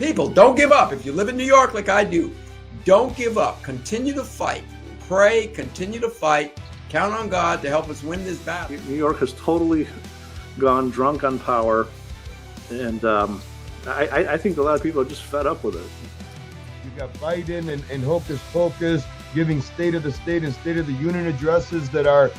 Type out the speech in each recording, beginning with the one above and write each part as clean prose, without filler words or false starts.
People, don't give up. If you live in New York like I do, don't give up. Continue to fight. Pray, continue to fight. Count on God to help us win this battle. New York has totally gone drunk on power, and I think a lot of people are just fed up with it. You got Biden and Hocus Pocus giving State of the State and State of the Union addresses that are,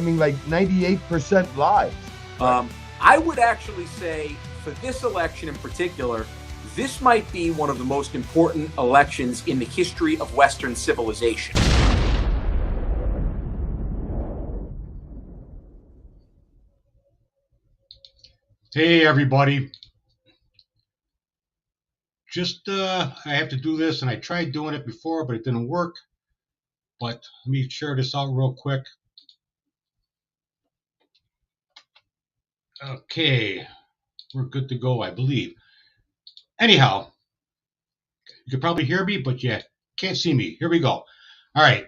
like 98% lies. I would actually say for this election in particular, this might be one of the most important elections in the history of Western civilization. Hey, everybody. I have to do this, and I tried doing it before, but it didn't work. But let me share this out real quick. Okay, we're good to go, I believe. Anyhow, you can probably hear me, but you can't see me. Here we go. All right.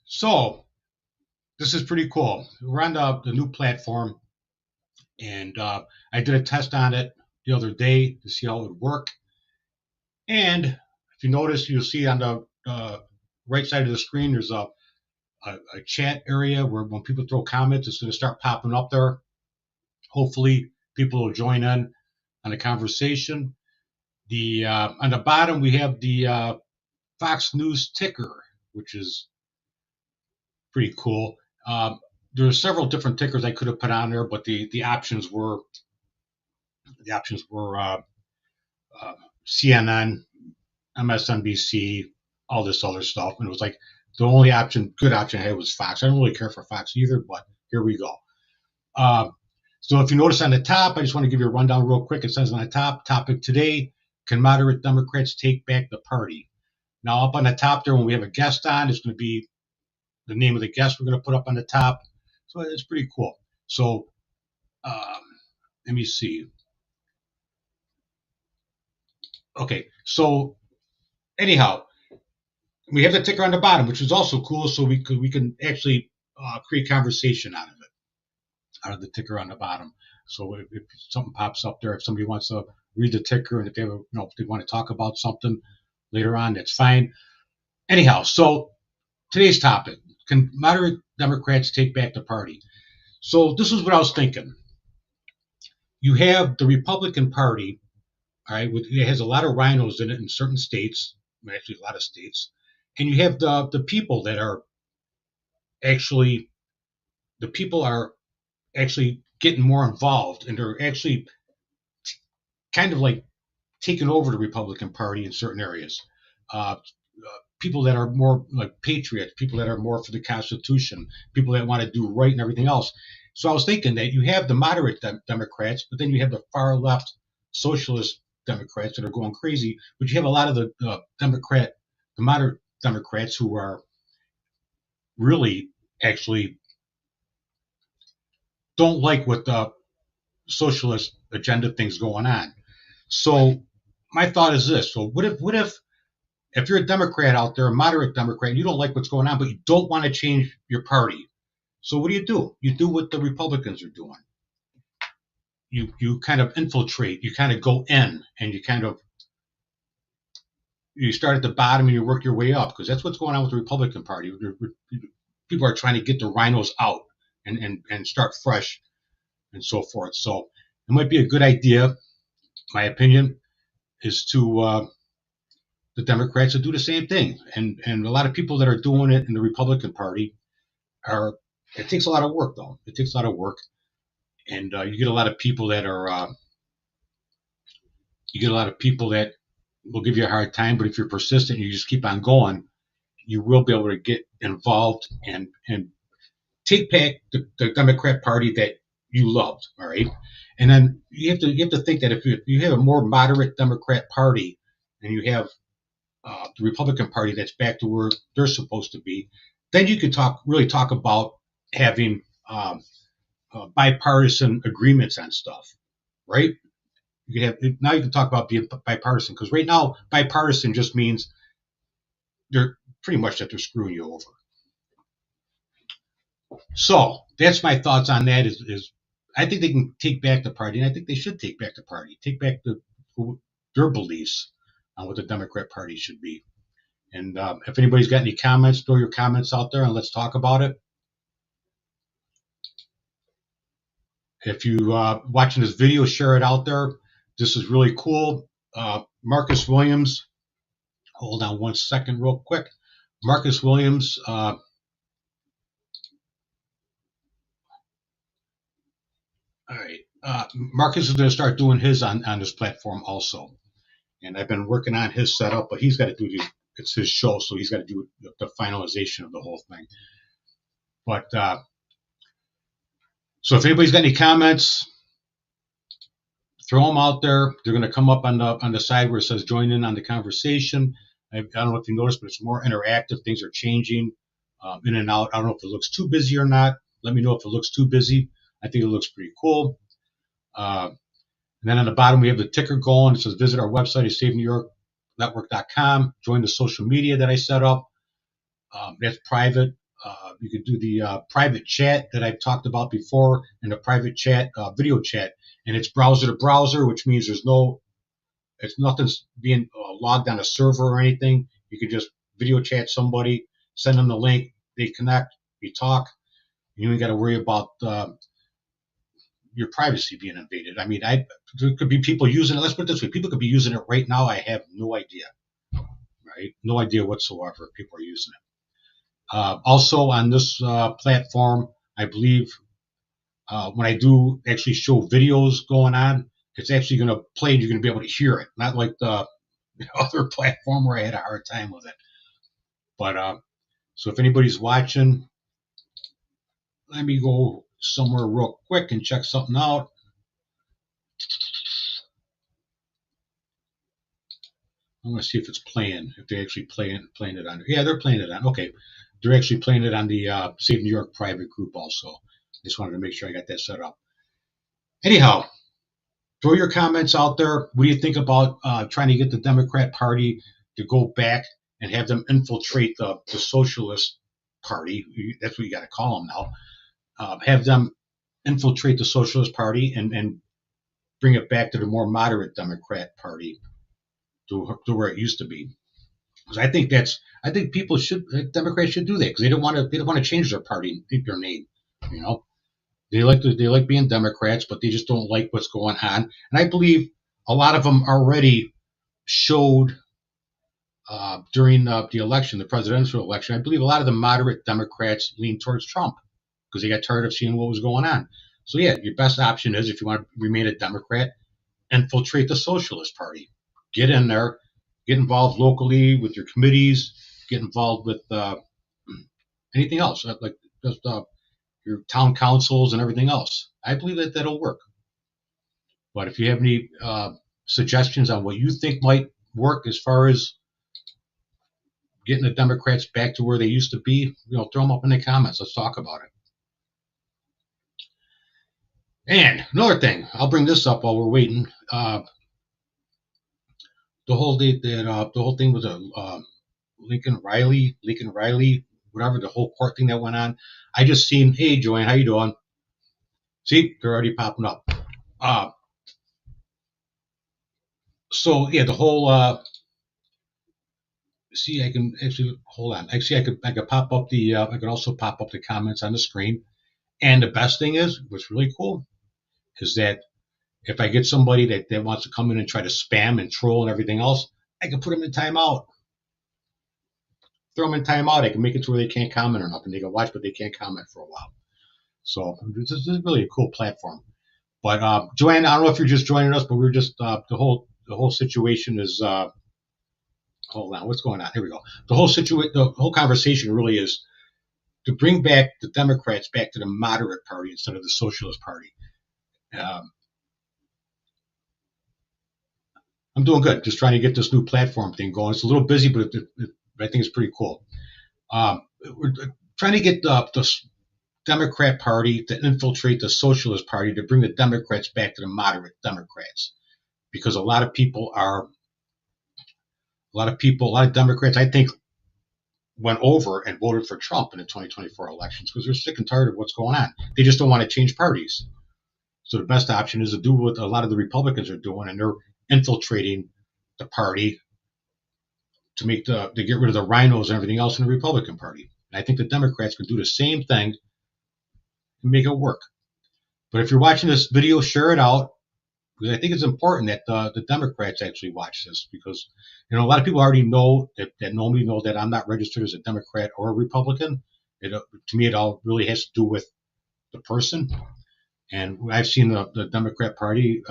So this is pretty cool. We're on the new platform, and I did a test on it the other day to see how it would work. And if you notice, you'll see on the right side of the screen, there's a chat area where when people throw comments, it's going to start popping up there. Hopefully, people will join in on the conversation. On the bottom, we have the Fox News ticker, which is pretty cool. There are several different tickers I could have put on there, but the options were CNN, MSNBC, all this other stuff, and it was like the only good option I had was Fox. I don't really care for Fox either, but here we go. So if you notice on the top, I just want to give you a rundown real quick. It says on the top, topic today, can moderate Democrats take back the party? Now up on the top there, when we have a guest on, it's going to be the name of the guest we're going to put up on the top. So it's pretty cool. So let me see. Okay, so anyhow, we have the ticker on the bottom, which is also cool. So we can actually create conversation out of the ticker on the bottom. So if something pops up there, if somebody wants to read the ticker, and if they want to talk about something later on, that's fine. Anyhow, so today's topic: can moderate Democrats take back the party? So this is what I was thinking. You have the Republican Party, all right, it has a lot of rhinos in it in certain states, actually a lot of states, and you have the people that are actually getting more involved, and they're actually kind of like taking over the Republican Party in certain areas. People that are more like patriots, people that are more for the Constitution, people that want to do right and everything else. So I was thinking that you have the moderate Democrats, but then you have the far left socialist Democrats that are going crazy, but you have a lot of the moderate Democrats who are really actually don't like what the socialist agenda thing's going on. So my thought is this: so what if you're a Democrat out there, a moderate Democrat, and you don't like what's going on, but you don't want to change your party? So what do? You do what the Republicans are doing. You kind of infiltrate, you kind of go in, and you start at the bottom and you work your way up, because that's what's going on with the Republican Party. People are trying to get the rhinos out and start fresh and so forth. So it might be a good idea, my opinion, is to the Democrats to do the same thing. And a lot of people that are doing it in the Republican Party it takes a lot of work, though. It takes a lot of work. And you get a lot of people that will give you a hard time, but if you're persistent, you just keep on going, you will be able to get involved and take back the Democrat Party that you loved. All right, and then you have to think that if you have a more moderate Democrat Party and you have the Republican Party that's back to where they're supposed to be, then you could really talk about having bipartisan agreements on stuff, right? You can talk about being bipartisan, because right now bipartisan just means they're screwing you over. So that's my thoughts on that. Is I think they can take back the party, and I think they should take back the party, take back the their beliefs on what the Democrat Party should be. And if anybody's got any comments, throw your comments out there and let's talk about it. If you watching this video, share it out there. This is really cool. Marcus Williams, hold on one second real quick. Marcus Williams, all right. Marcus is going to start doing his on this platform also. And I've been working on his setup, but he's got to do it's his show, so he's got to do the finalization of the whole thing. But so if anybody's got any comments, throw them out there. They're going to come up on the side where it says join in on the conversation. I don't know if you noticed, but it's more interactive. Things are changing in and out. I don't know if it looks too busy or not. Let me know if it looks too busy. I think it looks pretty cool. And then on the bottom, we have the ticker going. It says visit our website at SaveNewYorkNetwork.com. Join the social media that I set up. That's private. You can do the private chat that I've talked about before, and the private chat, video chat. And it's browser to browser, which means it's nothing's being logged on a server or anything. You can just video chat somebody, send them the link, they connect, you talk. You ain't got to worry about your privacy being invaded. I mean, there could be people using it. Let's put it this way: people could be using it right now. I have no idea, right? No idea whatsoever. People are using it. Also on this platform, I believe when I do actually show videos going on, it's actually going to play and you're going to be able to hear it. Not like the other platform where I had a hard time with it. But so if anybody's watching, let me go somewhere real quick and check something out. I want to see if it's playing, if they actually playing it on. Yeah, they're playing it on. Okay, they're actually playing it on the Save New York private group also. Just wanted to make sure I got that set up. Anyhow, throw your comments out there. What do you think about trying to get the Democrat Party to go back and have them infiltrate the Socialist Party? That's what you got to call them now. Have them infiltrate the Socialist Party and bring it back to the more moderate Democrat Party, to where it used to be. Because I think Democrats should do that, because they don't want to change their party, their name. You know, they like being Democrats, but they just don't like what's going on. And I believe a lot of them already showed during the election, the presidential election. I believe a lot of the moderate Democrats leaned towards Trump because they got tired of seeing what was going on. So yeah, your best option is, if you want to remain a Democrat, infiltrate the Socialist Party. Get in there, get involved locally with your committees, get involved with anything else, like just your town councils and everything else. I believe that'll work. But if you have any suggestions on what you think might work as far as getting the Democrats back to where they used to be, throw them up in the comments. Let's talk about it. And another thing, I'll bring this up while we're waiting. The whole thing with Lincoln Riley, whatever, the whole court thing that went on. I just seen, hey Joanne, how you doing? See, they're already popping up. So yeah, the whole. See, I can actually hold on. Actually, I could pop up the. I could also pop up the comments on the screen. And the best thing is, what's really cool, is that if I get somebody that wants to come in and try to spam and troll and everything else, I can put them in timeout. Throw them in timeout. I can make it to where they can't comment or nothing. They can watch, but they can't comment for a while. So this is really a cool platform. But Joanne, I don't know if you're just joining us, but we're just the whole situation is. Hold on, what's going on? Here we go. The whole conversation really is to bring back the Democrats back to the moderate party instead of the Socialist Party. I'm doing good. Just trying to get this new platform thing going. It's a little busy, but I think it's pretty cool. We're trying to get the Democrat Party to infiltrate the Socialist Party to bring the Democrats back to the moderate Democrats, because a lot of Democrats, I think, went over and voted for Trump in the 2024 elections because they're sick and tired of what's going on. They just don't want to change parties. So the best option is to do what a lot of the Republicans are doing, and they're infiltrating the party to get rid of the rhinos and everything else in the Republican Party. And I think the Democrats can do the same thing and make it work. But if you're watching this video, share it out, because I think it's important that the Democrats actually watch this, because a lot of people already know that normally know that I'm not registered as a Democrat or a Republican. To me, it all really has to do with the person. And I've seen the Democrat Party.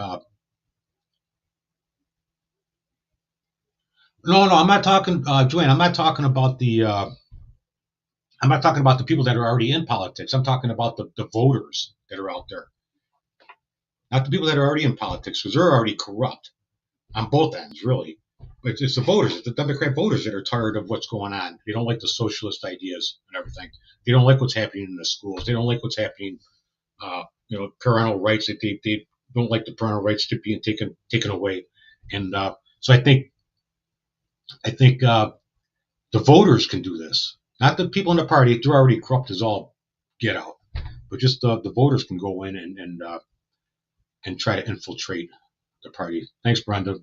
No, I'm not talking, Joanne. I'm not talking about the. I'm not talking about the people that are already in politics. I'm talking about the voters that are out there, not the people that are already in politics, because they're already corrupt on both ends, really. But it's the voters, it's the Democrat voters that are tired of what's going on. They don't like the socialist ideas and everything. They don't like what's happening in the schools. They don't like what's happening. Parental rights. They don't like the parental rights to being taken away. And so I think the voters can do this. Not the people in the party; they're already corrupt as all get out. But just the voters can go in and try to infiltrate the party. Thanks, Brenda.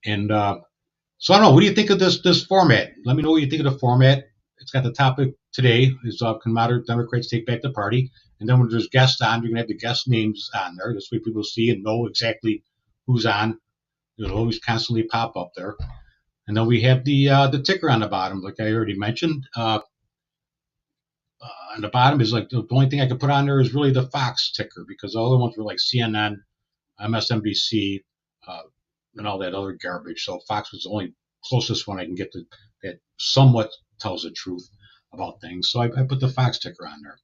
And so I don't know. What do you think of this format? Let me know what you think of the format. It's got the topic today is can moderate Democrats take back the party? And then when there's guests on, you're gonna have the guest names on there. This way people see and know exactly who's on. It'll always constantly pop up there. And then we have the ticker on the bottom, like I already mentioned. On the bottom is like the only thing I could put on there is really the Fox ticker, because the other ones were like CNN, MSNBC, and all that other garbage. So Fox was the only closest one I can get to that somewhat tells the truth about things. So I put the Fox ticker on there.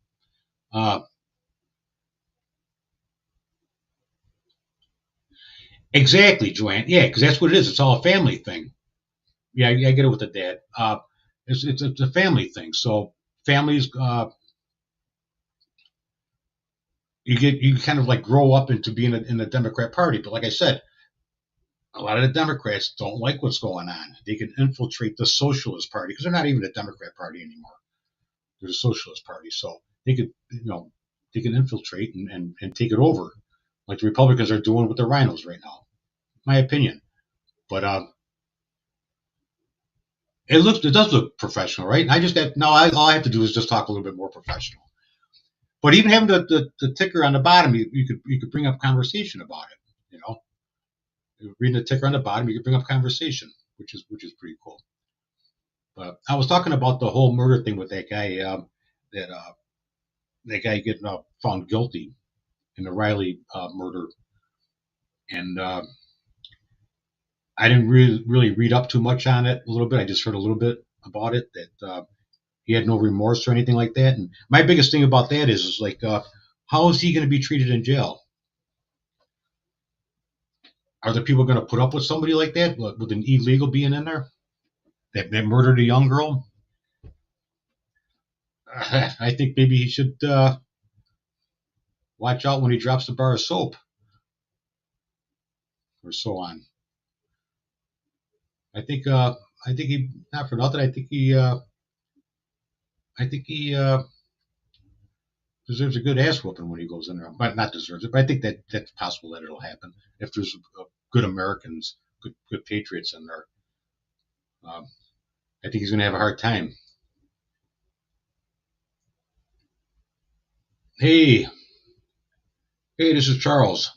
Exactly, Joanne. Yeah, because that's what it is. It's all a family thing. Yeah, I get it with the dad. It's a family thing. So families, you kind of like grow up into being in the Democrat Party. But like I said, a lot of the Democrats don't like what's going on. They can infiltrate the Socialist Party, because they're not even a Democrat Party anymore. They're the Socialist Party. So they could, they can infiltrate and take it over, like the Republicans are doing with the rhinos right now. My opinion. But it does look professional, right? And all I have to do is just talk a little bit more professional. But even having the ticker on the bottom, you could bring up conversation about it. Reading the ticker on the bottom, you could bring up conversation, which is pretty cool. But I was talking about the whole murder thing with that guy, that guy getting found guilty in the Riley murder, and I didn't really read up too much on it. A little bit, I just heard a little bit about it, that he had no remorse or anything like that. And my biggest thing about that is like, how is he going to be treated in jail? Are the people going to put up with somebody like that, with an illegal being in there that murdered a young girl? I think maybe he should watch out when he drops the bar of soap, or so on. I think he, not for nothing, I think he deserves a good ass whooping when he goes in there. But not deserves it, but I think that's possible that it'll happen if there's good Americans, good patriots in there. I think he's going to have a hard time. Hey, this is Charles.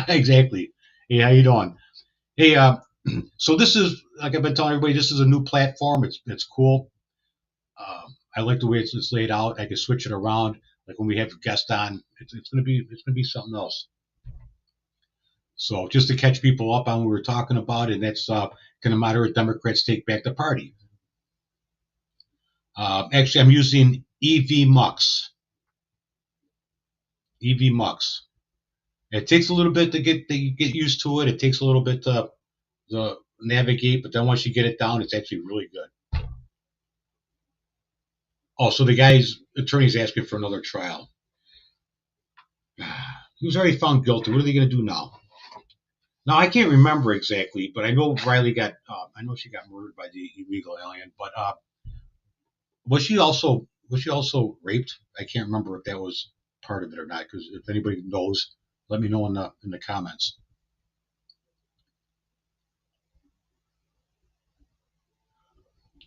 Exactly. Hey, how you doing? Hey, so this is, like I've been telling everybody, this is a new platform. It's cool. I like the way it's laid out. I can switch it around. Like when we have guests on, it's gonna be something else. So just to catch people up on what we're talking about, and that's can the moderate Democrats take back the party? Actually, I'm using EVMux. EVMux. It takes a little bit to get used to it. It takes a little bit to navigate, but then once you get it down, it's actually really good. Oh, so the guy's attorney's asking for another trial. He was already found guilty. What are they going to do now? Now, I can't remember exactly, but I know Riley got, I know she got murdered by the illegal alien, but was she also raped? I can't remember if that was part of it or not, because if anybody knows, Let me know in the comments.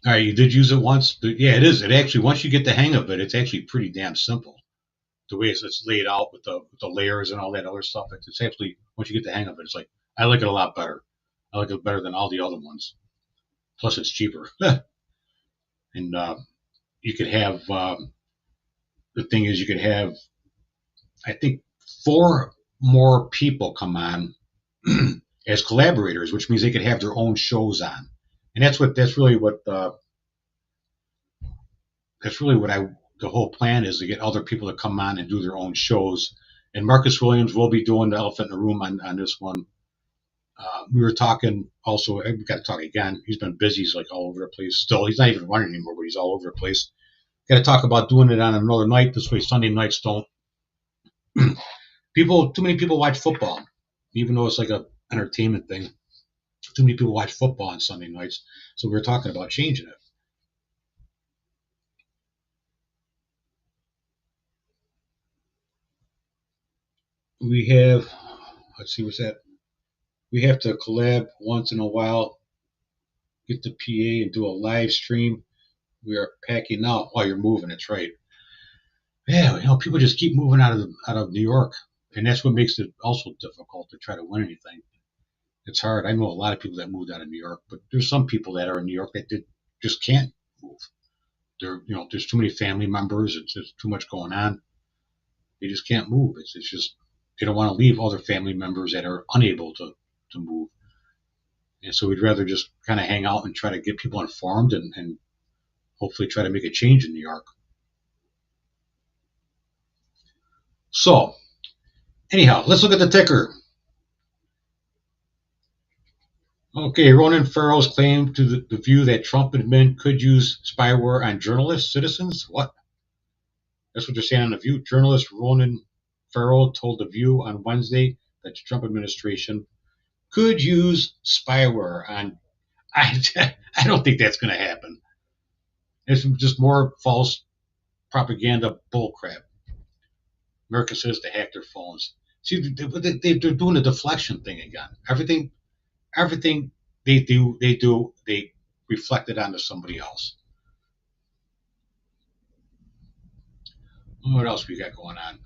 All right, you did use it once, but yeah, it is. It actually, once you get the hang of it, it's actually pretty damn simple. The way it's laid out with the layers and all that other stuff, it's actually, once you get the hang of it, it's like, I like it a lot better. I like it better than all the other ones. Plus, it's cheaper. And you could have the thing is, you could have, I think, 4 more people come on as collaborators, which means they could have their own shows on, and that's really what the whole plan is, to get other people to come on and do their own shows. And Marcus Williams will be doing the elephant in the room on this one. We were talking also, we got to talk again. He's been busy. He's like all over the place still. He's not even running anymore, but he's all over the place. Got to talk about doing it on another night. This way Sunday nights don't. Too many people watch football, even though it's like a entertainment thing. Too many people watch football on Sunday nights. So we were talking about changing it. We have, let's see, what's that? We have to collab once in a while, get the PA and do a live stream. We are packing out while you're moving. That's right. Yeah, people just keep moving out of New York, and that's what makes it also difficult to try to win anything. It's hard. I know a lot of people that moved out of New York, but there's some people that are in New York that just can't move. There's too many family members. It's just too much going on. They just can't move. It's just they don't want to leave other family members that are unable to move. And so we'd rather just kind of hang out and try to get people informed and hopefully try to make a change in New York. So, anyhow, let's look at the ticker. Okay, Ronan Farrow's claim to the view that Trump admin could use spyware on journalists, citizens? What? That's what they're saying on The View. Journalist Ronan Farrow told The View on Wednesday that the Trump administration could use spyware on. I don't think that's going to happen. It's just more false propaganda bullcrap. America says to hack their phones. See, they're doing the deflection thing again. Everything they do, they reflect it onto somebody else. What else we got going on?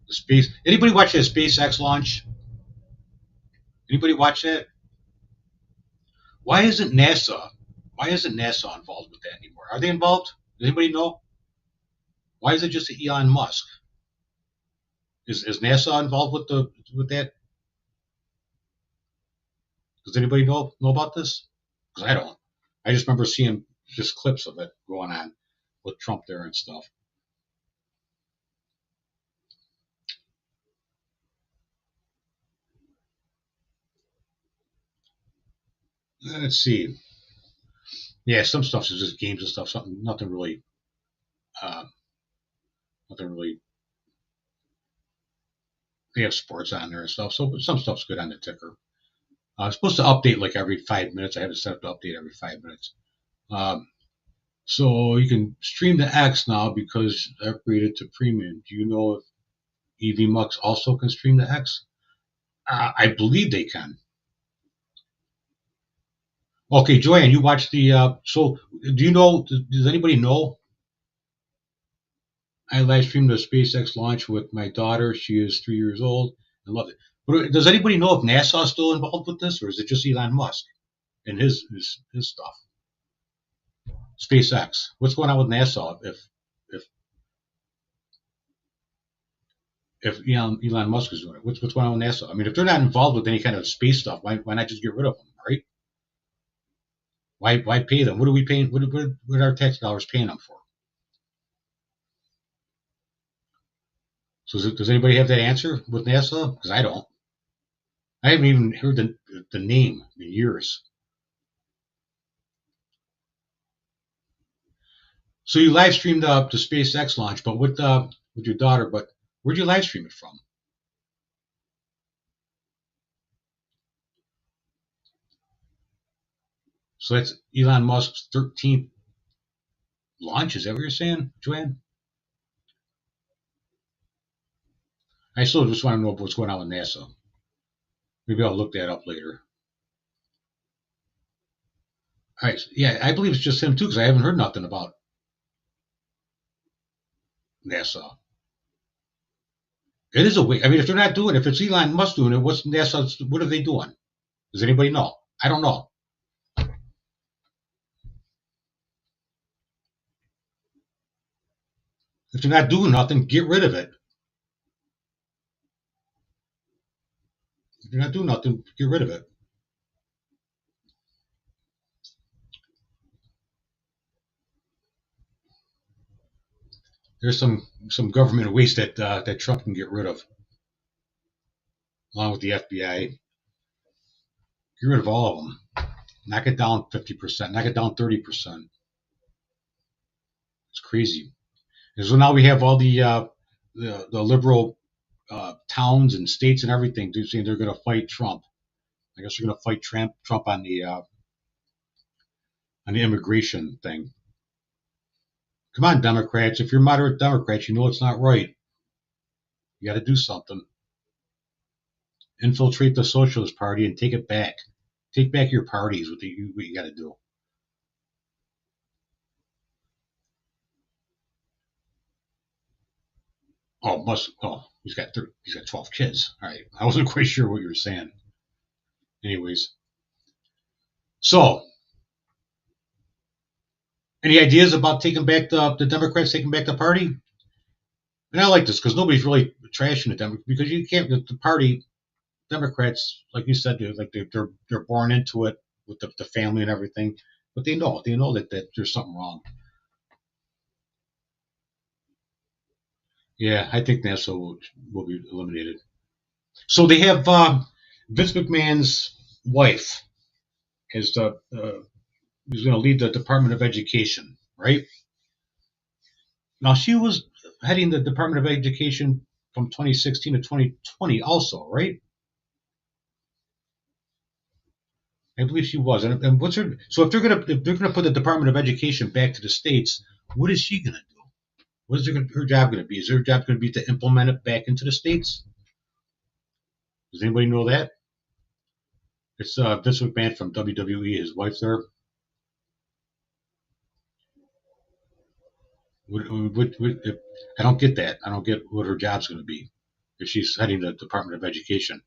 The space. Anybody watch that SpaceX launch? Anybody watch that? Why isn't NASA involved with that anymore? Are they involved? Does anybody know? Why is it just Elon Musk? Is NASA involved with that? Does anybody know about this? Because I don't. I just remember seeing just clips of it going on with Trump there and stuff. Let's see. Yeah, some stuff is just games and stuff. Nothing really. They have sports on there and stuff. So some stuff's good on the ticker. It's supposed to update like every 5 minutes. I have it set up to update every 5 minutes. So you can stream to X now because they upgraded to premium. Do you know if EV Mux also can stream to X? I believe they can. Okay, Joanne, you watched the. So do you know? Does anybody know? I live streamed the SpaceX launch with my daughter. She is 3 years old. I love it. But does anybody know if NASA is still involved with this, or is it just Elon Musk and his stuff? SpaceX. What's going on with NASA? If Elon Musk is doing it, what's going on with NASA? I mean, if they're not involved with any kind of space stuff, why not just get rid of them, right? Why pay them? What are we paying? What are our tax dollars paying them for? So does anybody have that answer with NASA? Because I don't. I haven't even heard the name in years. So you live streamed the SpaceX launch, but with your daughter. But where'd you live stream it from? So that's Elon Musk's 13th launch. Is that what you're saying, Joanne? I still just want to know what's going on with NASA. Maybe I'll look that up later. All right. Yeah, I believe it's just him too, because I haven't heard nothing about NASA. It is a way. I mean, if they're not doing it, if it's Elon Musk doing it, what's NASA? What are they doing? Does anybody know? I don't know. If they're not doing nothing, get rid of it. If you're not doing nothing, get rid of it. There's some government waste that that Trump can get rid of, along with the FBI. Get rid of all of them. Knock it down 50%. Knock it down 30%. It's crazy. And so now we have all the liberal towns and states and everything saying they're going to fight Trump. I guess they're going to fight Trump on the immigration thing. Come on, Democrats. If you're moderate Democrats, you know it's not right. You got to do something. Infiltrate the Socialist Party and take it back. Take back your parties. What you got to do. He's got 12 kids. All right, I wasn't quite sure what you were saying. Anyways, so any ideas about taking back the Democrats taking back the party? And I like this because nobody's really trashing the Democrats, because you can't. The party, Democrats, like you said, they're born into it with the family and everything, but they know that there's something wrong. Yeah, I think NASA will be eliminated. So they have Vince McMahon's wife as who's going to lead the Department of Education, right? Now she was heading the Department of Education from 2016 to 2020, also, right? I believe she was. And what's her? So if they're gonna put the Department of Education back to the states, what is she gonna do? What is her job gonna be? Is her job gonna be to implement it back into the states? Does anybody know that? It's Vince McMahon from WWE, his wife there. I don't get that. I don't get what her job's going to be if she's heading the Department of Education.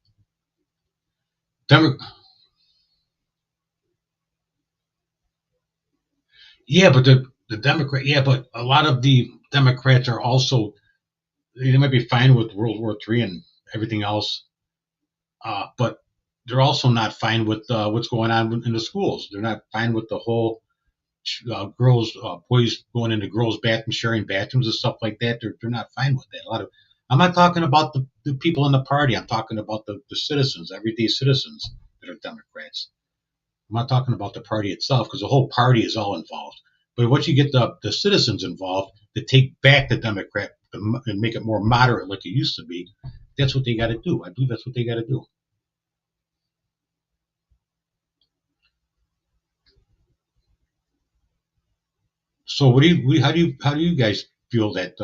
Yeah, but the Democrat. Yeah, but a lot of the Democrats are also, they might be fine with World War III and everything else, but they're also not fine with what's going on in the schools. They're not fine with the whole boys going into girls' bathrooms, sharing bathrooms and stuff like that. They're not fine with that. I'm not talking about the people in the party. I'm talking about the citizens, everyday citizens that are Democrats. I'm not talking about the party itself, because the whole party is all involved. But once you get the citizens involved to take back the Democrat and make it more moderate like it used to be, that's what they got to do. I believe that's what they got to do. So how do you guys feel that?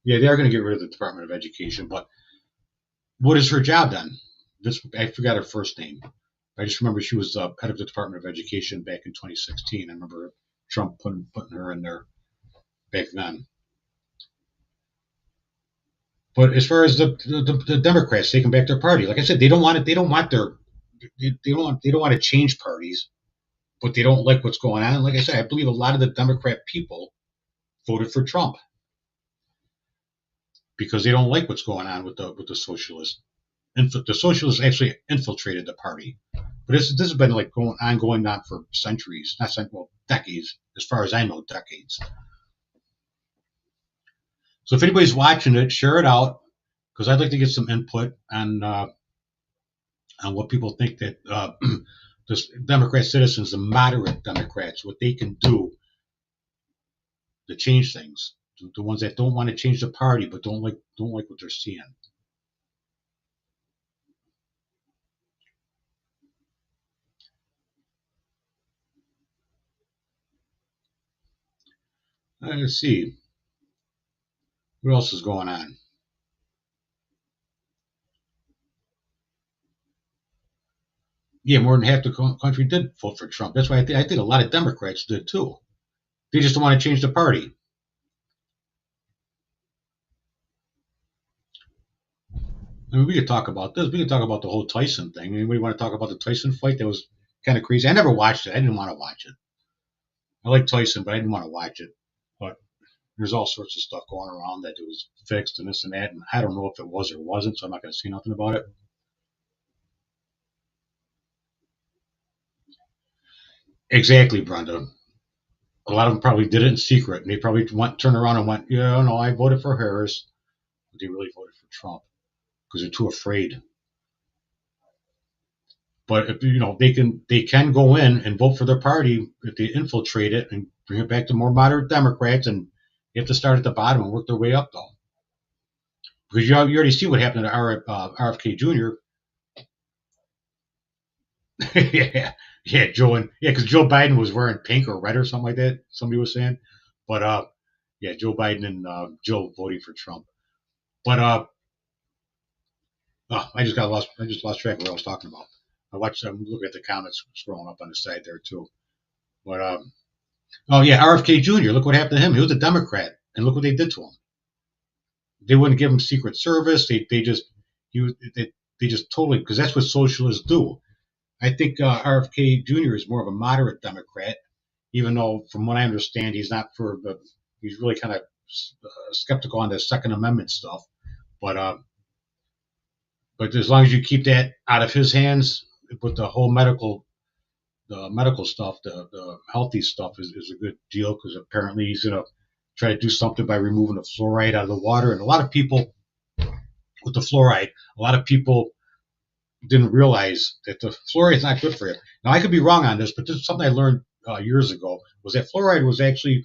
Yeah, they are going to get rid of the Department of Education, but what is her job then? I forgot her first name. I just remember she was head of the Department of Education back in 2016. I remember Trump putting her in there back then. But as far as the Democrats taking back their party, like I said, they don't want it. They don't want to change parties, but they don't like what's going on. And like I said, I believe a lot of the Democrat people voted for Trump because they don't like what's going on with the socialists. The socialists actually infiltrated the party, but this has been like going on for centuries, decades, as far as I know, decades. So if anybody's watching it, share it out, because I'd like to get some input on what people think that the Democrat citizens, the moderate Democrats, what they can do to change things. The ones that don't want to change the party but don't like what they're seeing. Let's see. What else is going on? Yeah, more than half the country did vote for Trump. That's why I think a lot of Democrats did too. They just don't want to change the party. I mean, we could talk about this. We could talk about the whole Tyson thing. Anybody want to talk about the Tyson fight? That was kind of crazy. I never watched it. I didn't want to watch it. I like Tyson, but I didn't want to watch it. But there's all sorts of stuff going around that it was fixed and this and that, and I don't know if it was or wasn't, so I'm not going to say nothing about it. Exactly, Brenda. A lot of them probably did it in secret, and they probably turned around and went, "Yeah, no, I voted for Harris," but they really voted for Trump because they're too afraid. But if, they can go in and vote for their party if they infiltrate it and bring it back to more moderate Democrats, and you have to start at the bottom and work their way up, though. Because you already see what happened to RFK Jr. yeah, because Joe Biden was wearing pink or red or something like that. Somebody was saying, but yeah, Joe Biden and Joe voting for Trump. But I just lost track of what I was talking about. I'm looking at the comments scrolling up on the side there too. But oh yeah, RFK Jr. Look what happened to him. He was a Democrat, and look what they did to him. They wouldn't give him Secret Service. They just totally, because that's what socialists do. I think RFK Jr. is more of a moderate Democrat, even though, from what I understand, he's really kind of skeptical on the Second Amendment stuff. But as long as you keep that out of his hands, with the whole medical stuff, the healthy stuff is a good deal, because apparently he's going to try to do something by removing the fluoride out of the water. And a lot of people with the fluoride, didn't realize that the fluoride is not good for you. Now, I could be wrong on this, but this is something I learned years ago, was that fluoride was actually,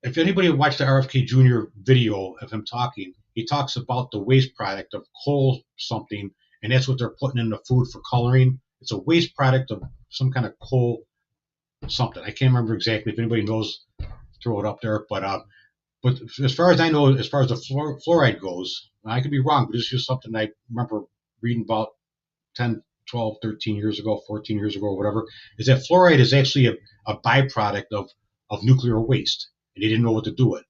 if anybody watched the RFK Jr. video of him talking, he talks about the waste product of coal something, and that's what they're putting in the food for coloring. It's a waste product of some kind of coal something. I can't remember exactly. If anybody knows, throw it up there. But as far as I know, as far as the fluoride goes, I could be wrong, but it's just something I remember reading about 10, 12, 13 years ago, 14 years ago, or whatever, is that fluoride is actually a byproduct of nuclear waste, and they didn't know what to do with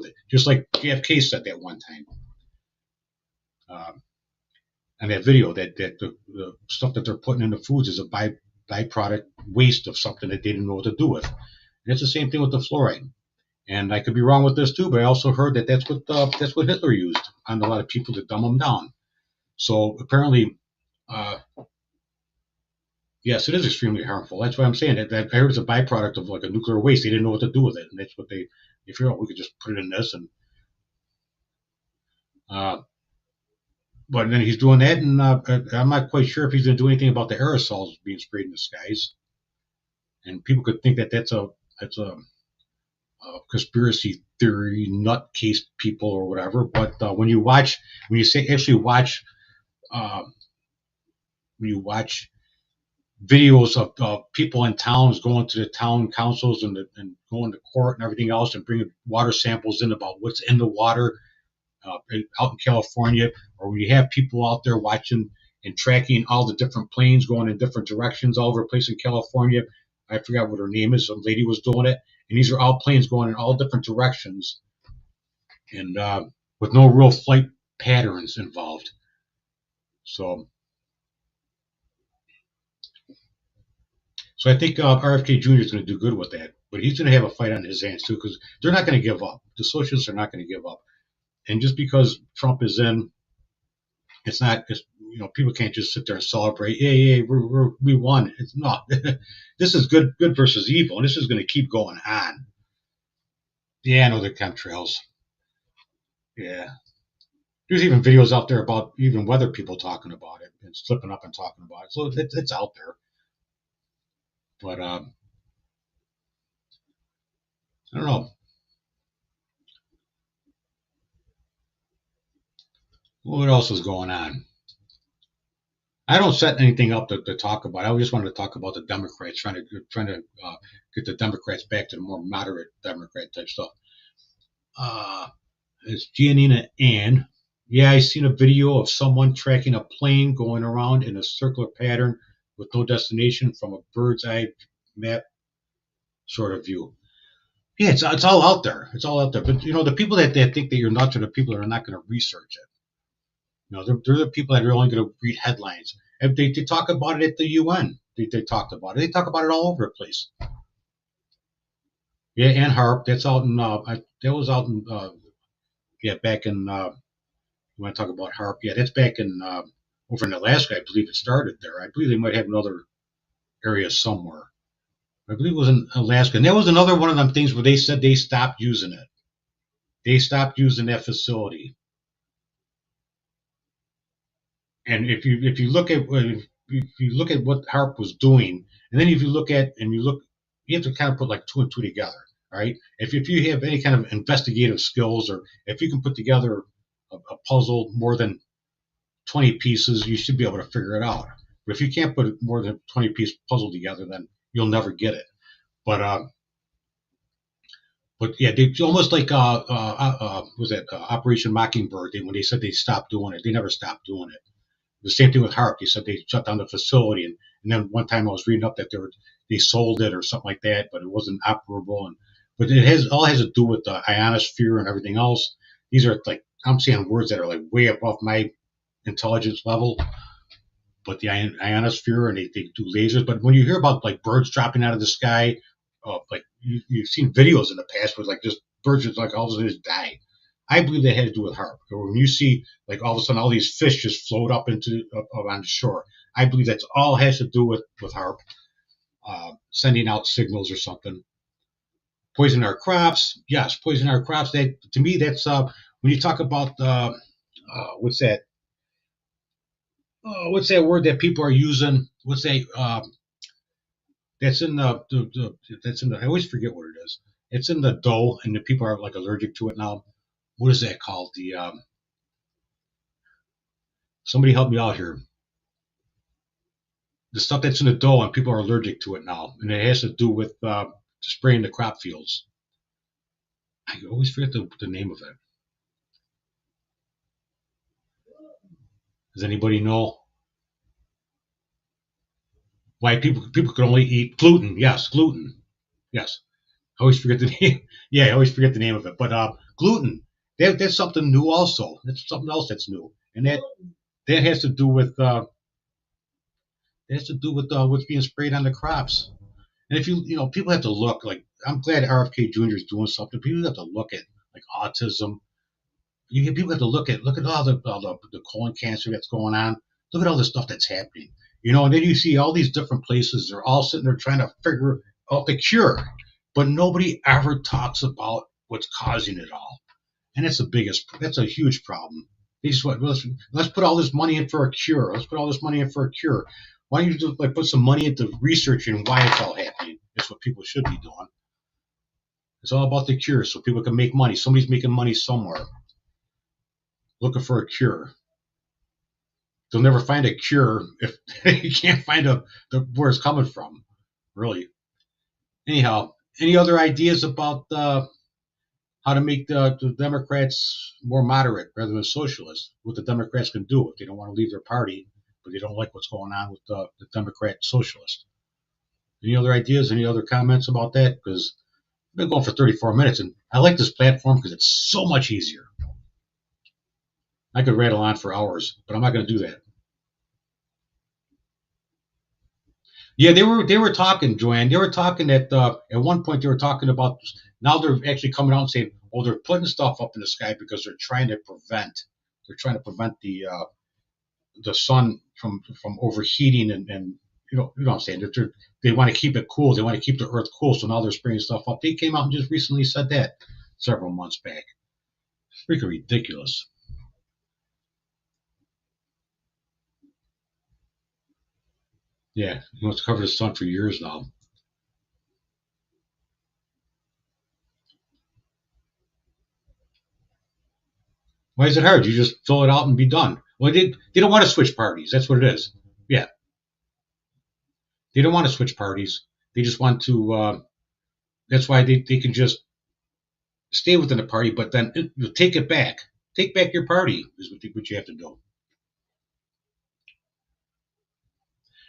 it. Just like JFK said that one time. And that video, that the stuff that they're putting in the foods is a byproduct waste of something that they didn't know what to do with. And it's the same thing with the fluoride. And I could be wrong with this too, but I also heard that that's what Hitler used on a lot of people to dumb them down. So apparently, yes, it is extremely harmful. That's why I'm saying that I heard it's a byproduct of like a nuclear waste. They didn't know what to do with it, and that's what they figured out. We could just put it in this, and but then he's doing that, and I'm not quite sure if he's going to do anything about the aerosols being sprayed in the skies. And people could think that that's a conspiracy theory nutcase people or whatever. But when you watch videos of people in towns going to the town councils and going to court and everything else, and bringing water samples in about what's in the water out in California, or when you have people out there watching and tracking all the different planes going in different directions all over the place in California. I forgot what her name is. Some lady was doing it, and these are all planes going in all different directions, and with no real flight patterns involved. So I think RFK Jr. is going to do good with that, but he's going to have a fight on his hands too, because they're not going to give up. The socialists are not going to give up, and just because Trump is in, it's not. People can't just sit there and celebrate. Yeah, we won. It's not. This is good versus evil, and this is going to keep going on. Yeah, I know the chemtrails. Yeah, there's even videos out there about even weather people talking about it and slipping up and talking about it. So it's out there. But I don't know. What else is going on? I don't set anything up to talk about. I just wanted to talk about the Democrats, trying to get the Democrats back to the more moderate Democrat type stuff. It's Giannina Ann Yeah, I seen a video of someone tracking a plane going around in a circular pattern with no destination from a bird's eye map sort of view. Yeah, it's all out there. It's all out there. But the people that think that you're nuts are the people that are not going to research it. They're the people that are only going to read headlines. And they talk about it at the UN. They talked about it. They talk about it all over the place. Yeah, and HAARP. That's out in. That was out in. Back in. You want to talk about HAARP? Yeah, that's back in over in Alaska. I believe it started there. I believe they might have another area somewhere. I believe it was in Alaska, and that was another one of them things where they said they stopped using it. They stopped using that facility. And if you look at what HAARP was doing, and then if you look, you have to kind of put like two and two together, right? If you have any kind of investigative skills, or if you can put together a puzzle more than 20 pieces, you should be able to figure it out. But if you can't put more than 20-piece puzzle together, then you'll never get it. But yeah, they almost like was that Operation Mockingbird? When they said they stopped doing it, they never stopped doing it. The same thing with HAARP. They said they shut down the facility, and then one time I was reading up that they sold it or something like that, but it wasn't operable. But it all has to do with the ionosphere and everything else. These are like, I'm saying words that are like way above my intelligence level. But the ionosphere, and they do lasers. But when you hear about like birds dropping out of the sky, like you've seen videos in the past where like just birds just like all of a sudden just die. I believe that had to do with HAARP. Or when you see like all of a sudden all these fish just float up on the shore, I believe that's all has to do with HAARP sending out signals or something. Poison our crops, yes, poison our crops. That to me, that's when you talk about what's that? What's that word that people are using? What's that? That's in that's in the. I always forget what it is. It's in the dough, and the people are like allergic to it now. What is that called? Somebody help me out here. The stuff that's in the dough, and people are allergic to it now, and it has to do with spraying the crop fields. I always forget the name of it. Does anybody know why people could only eat gluten? Yes, gluten. Yes, I always forget the name. Yeah, I always forget the name of it. But gluten, that's something new also. That's something else that's new, and that has to do with what's being sprayed on the crops. And if people have to look. Like, I'm glad RFK Jr. is doing something. People have to look at like autism. People have to look at all the colon cancer that's going on. Look at all the stuff that's happening. And then you see all these different places. They're all sitting there trying to figure out the cure, but nobody ever talks about what's causing it all. And that's a huge problem. They just want, let's put all this money in for a cure. Let's put all this money in for a cure. Why don't you just put some money into researching why it's all happening? That's what people should be doing. It's all about the cure, so people can make money. Somebody's making money somewhere, looking for a cure. They'll never find a cure if you can't find where it's coming from, really. Anyhow, any other ideas about how to make the Democrats more moderate rather than socialist? What the Democrats can do if they don't want to leave their party, but they don't like what's going on with the Democrat socialist. Any other ideas? Any other comments about that? Because I've been going for 34 minutes, and I like this platform because it's so much easier. I could rattle on for hours, but I'm not going to do that. Yeah, they were talking, Joanne. They were talking that at one point they were talking about, now they're actually coming out and saying, oh, they're putting stuff up in the sky because they're trying to prevent the sun from overheating and you know what I'm saying. They want to keep it cool. They want to keep the earth cool. So now they're spraying stuff up. They came out and just recently said that several months back. It's freaking ridiculous. Yeah, he wants to cover the sun for years now. Why is it hard? You just fill it out and be done. Well, they don't want to switch parties. That's what it is. Yeah. They don't want to switch parties. They just want to, that's why they can just stay within the party, but then take it back. take back your party is what you have to do.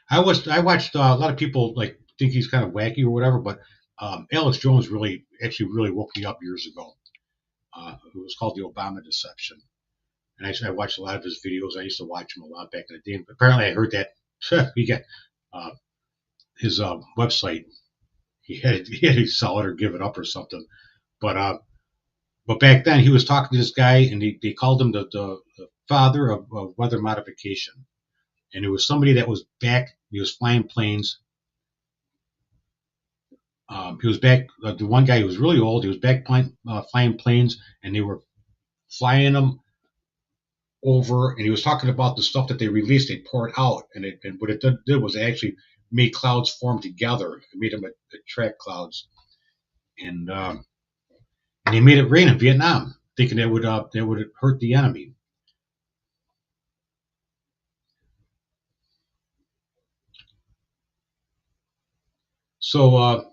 I watched a lot of people like think he's kind of wacky or whatever, but Alex Jones really woke me up years ago. It was called the Obama Deception, and I watched a lot of his videos. I used to watch him a lot back in the day. But apparently, I heard that he got his website. He had to sell it or give it up or something. But back then, he was talking to this guy, and they called him the father of weather modification. And it was somebody that was back. He was flying planes. He was back. The one guy who was really old. He was back flying planes, and they were flying them over. And he was talking about the stuff that they released. They poured out, and what it did was it actually made clouds form together. It made them attract clouds, and they made it rain in Vietnam, thinking that would hurt the enemy. So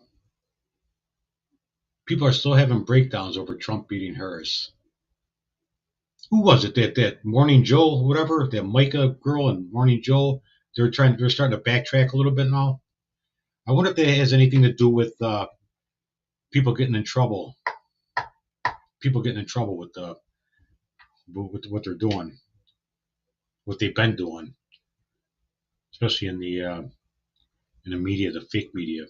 people are still having breakdowns over Trump beating Harris. Who was it that Morning Joe, whatever, that Micah girl and Morning Joe? They're starting to backtrack a little bit now. I wonder if that has anything to do with people getting in trouble. People getting in trouble with what they're doing, what they've been doing, especially in the media, the fake media.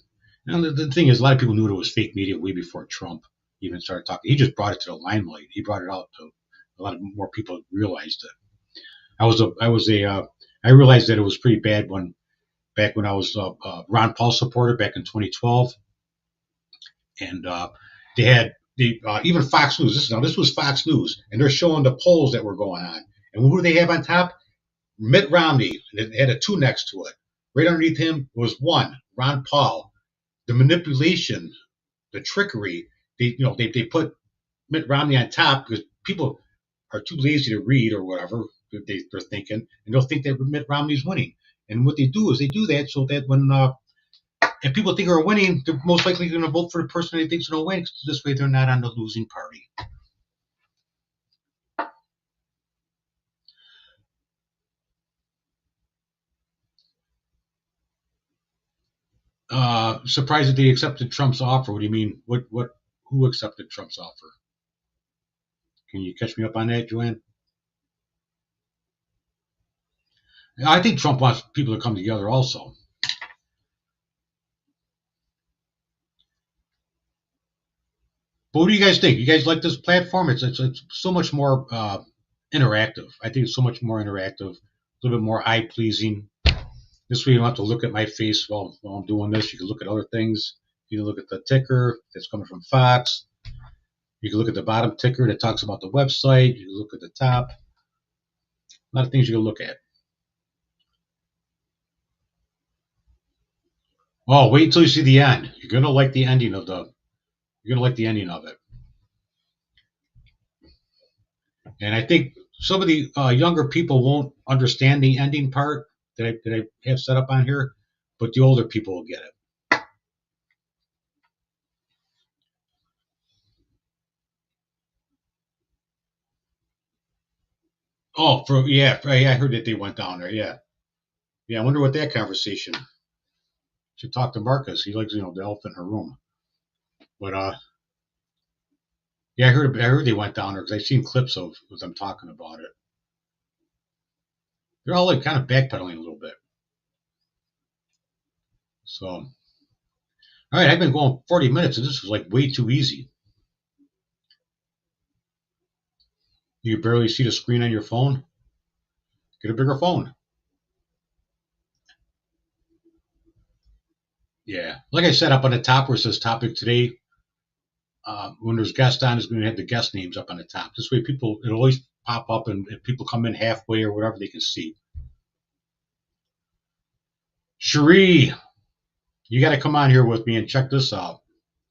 And the thing is, a lot of people knew it was fake media way before Trump even started talking. He just brought it to the limelight. He brought it out to a lot of more people realized it. I realized that it was pretty bad back when I was a Ron Paul supporter back in 2012, and they had even Fox News. This was Fox News, and they're showing the polls that were going on. And who do they have on top? Mitt Romney. And it had a 2 next to it. Right underneath him was 1, Ron Paul. The manipulation, the trickery. They put Mitt Romney on top because people are too lazy to read or whatever they're thinking, and they'll think that Mitt Romney's winning. And what they do is they do that so that when if people think they're winning, they're most likely going to vote for the person they think is going to win. Because this way, they're not on the losing party. Surprised that they accepted Trump's offer. What do you mean? Who accepted Trump's offer? Can you catch me up on that, Joanne? I think Trump wants people to come together also. But what do you guys think? You guys like this platform? It's so much more interactive. I think it's so much more interactive, a little bit more eye-pleasing. This way you don't have to look at my face while I'm doing this. You can look at other things. You can look at the ticker that's coming from Fox. You can look at the bottom ticker that talks about the website. You can look at the top. A lot of things you can look at. Oh, wait until you see the end. You're gonna like the ending of it. And I think some of the younger people won't understand the ending part that I have set up on here, but the older people will get it. Oh, I heard that they went down there. Yeah. I wonder what that conversation. Should talk to Marcus. He likes, the elephant in her room. But yeah, I heard they went down there because I've seen clips of them talking about it. They're all like kind of backpedaling a little bit. So, all right, I've been going 40 minutes, and this was like way too easy. You can barely see the screen on your phone. Get a bigger phone. Yeah, like I said, up on the top where it says topic today, when there's guests on, it's going to have the guest names up on the top. This way, it'll always pop up, and if people come in halfway or whatever, they can see. Cherie, you got to come on here with me and check this out.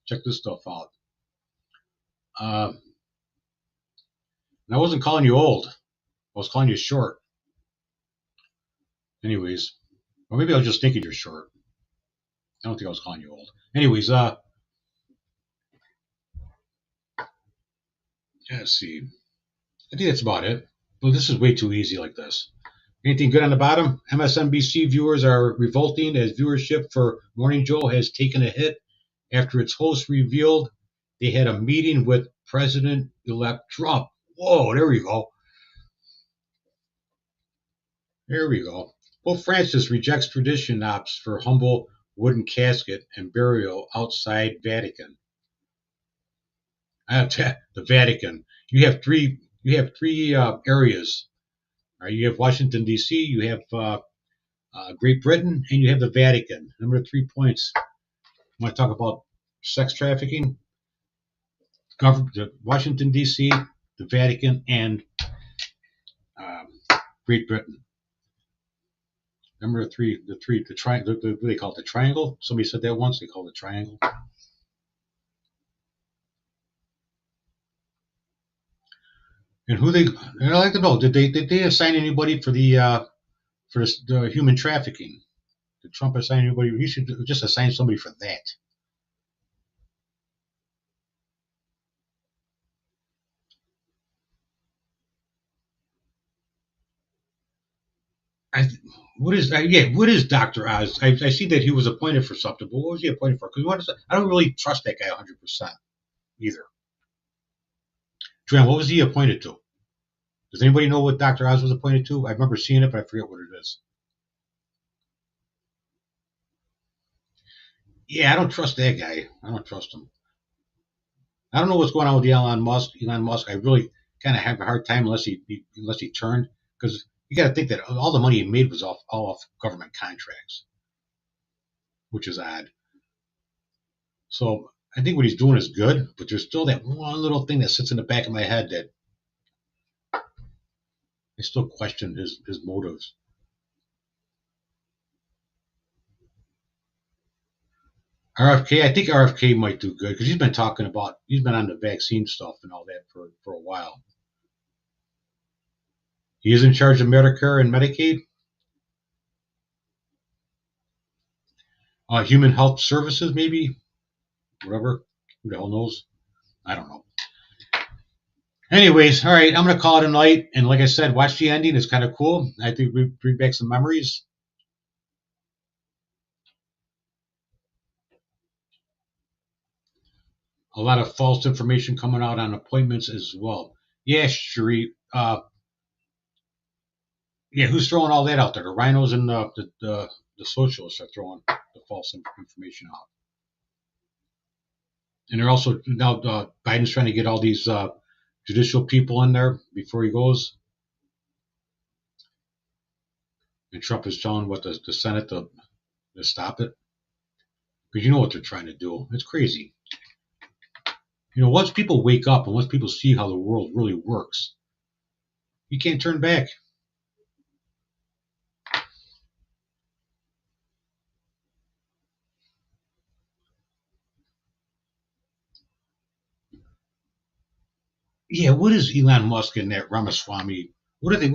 Check this stuff out. And I wasn't calling you old. I was calling you short. Anyways, or maybe I was just thinking you're short. I don't think I was calling you old. Anyways, let's see. I think that's about it. Well, this is way too easy like this. Anything good on the bottom? MSNBC viewers are revolting as viewership for Morning Joe has taken a hit after its host revealed they had a meeting with President-elect Trump. Whoa, there we go. There we go. Pope Francis rejects tradition opts for humble wooden casket and burial outside Vatican. The Vatican. You have three areas. You have Washington D.C., you have Great Britain, and you have the Vatican. Number 3 points. I want to talk about sex trafficking. Washington D.C., the Vatican, and Great Britain. Number 3, the triangle. What do they call it? The triangle. Somebody said that once. They call it the triangle. And I'd like to know, did they assign anybody for the human trafficking? Did Trump assign anybody? He should just assign somebody for that. What is Dr. Oz? I see that he was appointed for something, but what was he appointed for? Because I don't really trust that guy 100% either. Joanne, what was he appointed to? Does anybody know what Dr. Oz was appointed to? I remember seeing it, but I forget what it is. Yeah, I don't trust that guy. I don't trust him. I don't know what's going on with Elon Musk. I really kind of have a hard time unless he turned, because you got to think that all the money he made was all off government contracts, which is odd. So I think what he's doing is good, but there's still that one little thing that sits in the back of my head that I still question his motives. RFK, I think RFK might do good because he's been on the vaccine stuff and all that for a while. He is in charge of Medicare and Medicaid. Human Health Services, maybe. Whatever. Who the hell knows? I don't know. Anyways, all right, I'm going to call it a night. And like I said, watch the ending. It's kind of cool. I think we bring back some memories. A lot of false information coming out on appointments as well. Yeah, Cherie. Who's throwing all that out there? The rhinos and the socialists are throwing the false information out. And they're also now Biden's trying to get all these judicial people in there before he goes. And Trump is telling the Senate to stop it. Because you know what they're trying to do. It's crazy. Once people wake up and once people see how the world really works, you can't turn back. Yeah, what is Elon Musk and that Ramaswamy? What are they?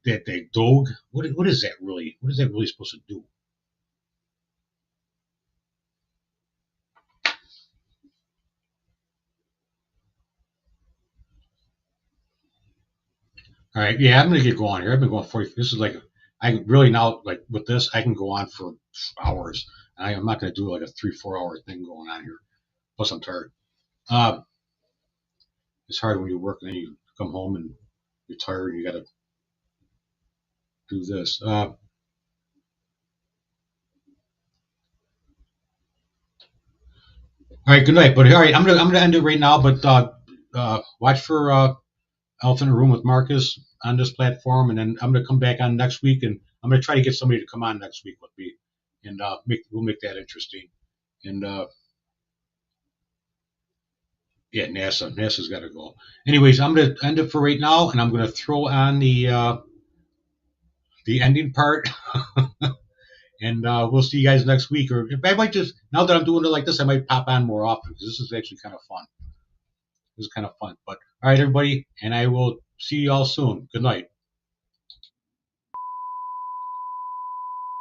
That Doge? What is that really? What is that really supposed to do? All right, yeah, I'm gonna get going here. I've been going 40. This is like I really now like with this I can go on for hours. I'm not gonna do like a 3-4 hour thing going on here. Plus I'm tired. It's hard when you work and then you come home and you're tired and you got to do this. All right, good night. But all right, I'm gonna end it right now. But watch for Elephant in the Room with Marcus on this platform, and then I'm gonna come back on next week, and I'm gonna try to get somebody to come on next week with me, and we'll make that interesting. And yeah, NASA's got to go. Anyways, I'm gonna end it for right now, and I'm gonna throw on the ending part. And we'll see you guys next week. Or I might just, now that I'm doing it like this, I might pop on more often because this is actually kind of fun. This is kind of fun. But all right, everybody, and I will see you all soon. Good night.